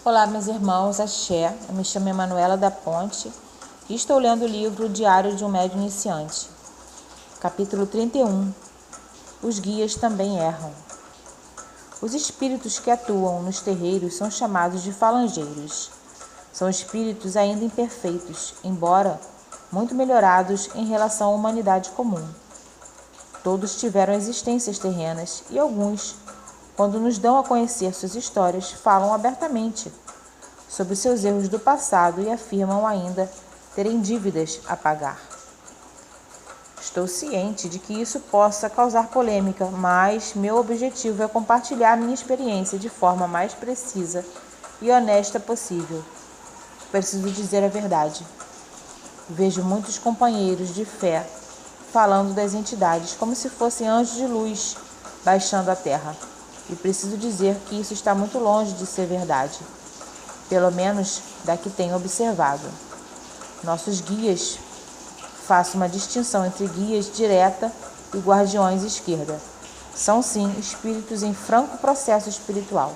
Olá, meus irmãos, axé. Eu me chamo Emanuela da Ponte e estou lendo o livro Diário de um Médium Iniciante. Capítulo 31. Os guias também erram. Os espíritos que atuam nos terreiros são chamados de falangeiros. São espíritos ainda imperfeitos, embora muito melhorados em relação à humanidade comum. Todos tiveram existências terrenas e alguns, quando nos dão a conhecer suas histórias, falam abertamente sobre seus erros do passado e afirmam ainda terem dívidas a pagar. Estou ciente de que isso possa causar polêmica, mas meu objetivo é compartilhar minha experiência de forma mais precisa e honesta possível. Preciso dizer a verdade. Vejo muitos companheiros de fé falando das entidades como se fossem anjos de luz baixando a terra. E preciso dizer que isso está muito longe de ser verdade, pelo menos da que tenho observado. Nossos guias, faço uma distinção entre guias direta e guardiões esquerda, são sim espíritos em franco processo espiritual,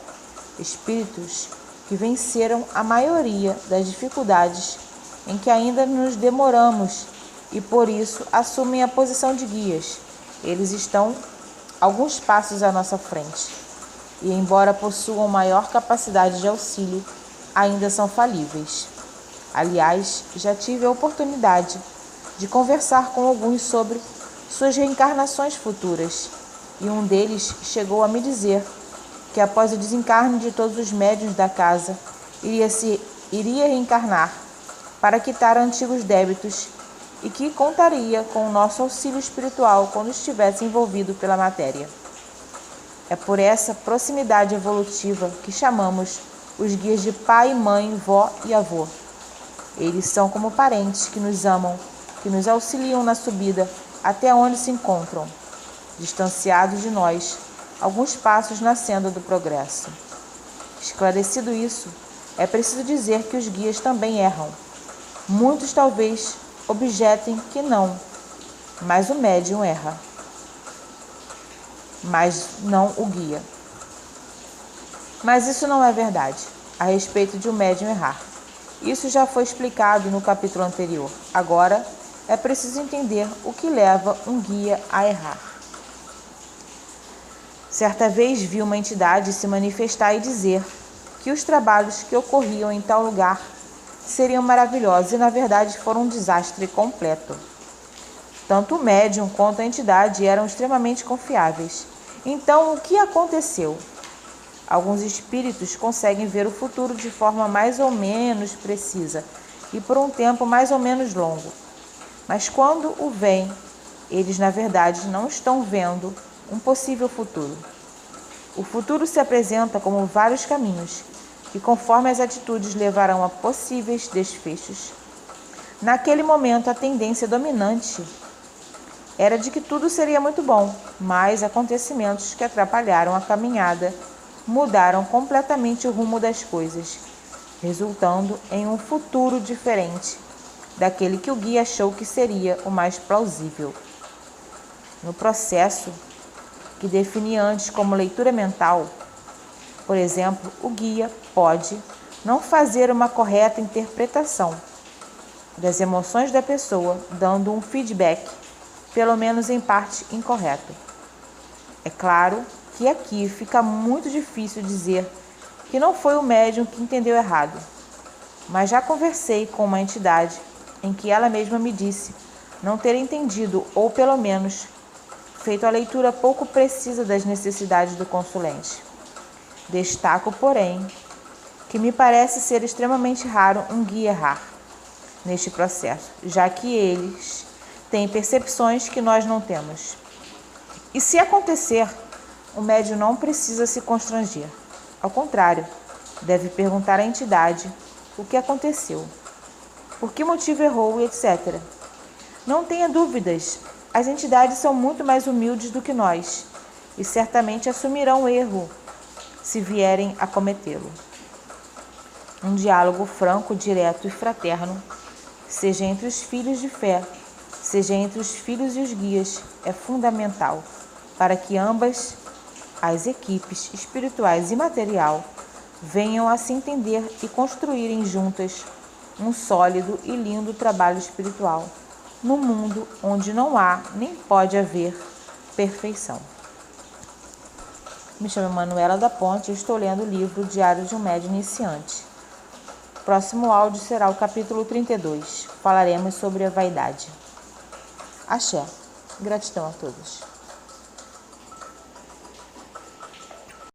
espíritos que venceram a maioria das dificuldades em que ainda nos demoramos e por isso assumem a posição de guias. Eles estão alguns passos à nossa frente e, embora possuam maior capacidade de auxílio, ainda são falíveis. Aliás, já tive a oportunidade de conversar com alguns sobre suas reencarnações futuras e um deles chegou a me dizer que após o desencarne de todos os médiuns da casa, iria reencarnar para quitar antigos débitos e que contaria com o nosso auxílio espiritual quando estivesse envolvido pela matéria. É por essa proximidade evolutiva que chamamos os guias de pai, mãe, vó e avô. Eles são como parentes que nos amam, que nos auxiliam na subida até onde se encontram, distanciados de nós, alguns passos na senda do progresso. Esclarecido isso, é preciso dizer que os guias também erram. Muitos talvez objetem que não, mas o médium erra, mas não o guia. Mas isso não é verdade a respeito de um médium errar. Isso já foi explicado no capítulo anterior. Agora é preciso entender o que leva um guia a errar. Certa vez vi uma entidade se manifestar e dizer que os trabalhos que ocorriam em tal lugar seriam maravilhosos e, na verdade, foram um desastre completo. Tanto o médium quanto a entidade eram extremamente confiáveis. Então, o que aconteceu? Alguns espíritos conseguem ver o futuro de forma mais ou menos precisa e por um tempo mais ou menos longo. Mas quando o veem, eles, na verdade, não estão vendo um possível futuro. O futuro se apresenta como vários caminhos, e conforme as atitudes levarão a possíveis desfechos. Naquele momento, a tendência dominante era de que tudo seria muito bom, mas acontecimentos que atrapalharam a caminhada mudaram completamente o rumo das coisas, resultando em um futuro diferente daquele que o guia achou que seria o mais plausível. No processo que defini antes como leitura mental, por exemplo, o guia pode não fazer uma correta interpretação das emoções da pessoa, dando um feedback, pelo menos em parte, incorreto. É claro que aqui fica muito difícil dizer que não foi o médium que entendeu errado, mas já conversei com uma entidade em que ela mesma me disse não ter entendido ou, pelo menos, feito a leitura pouco precisa das necessidades do consulente. Destaco, porém, que me parece ser extremamente raro um guia errar neste processo, já que eles têm percepções que nós não temos. E se acontecer, o médium não precisa se constranger. Ao contrário, deve perguntar à entidade o que aconteceu, por que motivo errou, etc. Não tenha dúvidas, as entidades são muito mais humildes do que nós e certamente assumirão o erro se vierem a cometê-lo. Um diálogo franco, direto e fraterno, seja entre os filhos de fé, seja entre os filhos e os guias, é fundamental para que ambas as equipes espirituais e material venham a se entender e construírem juntas um sólido e lindo trabalho espiritual, no mundo onde não há nem pode haver perfeição. Me chamo Manuela da Ponte e estou lendo o livro Diário de um Médium Iniciante. O próximo áudio será o capítulo 32. Falaremos sobre a vaidade. Axé. Gratidão a todos.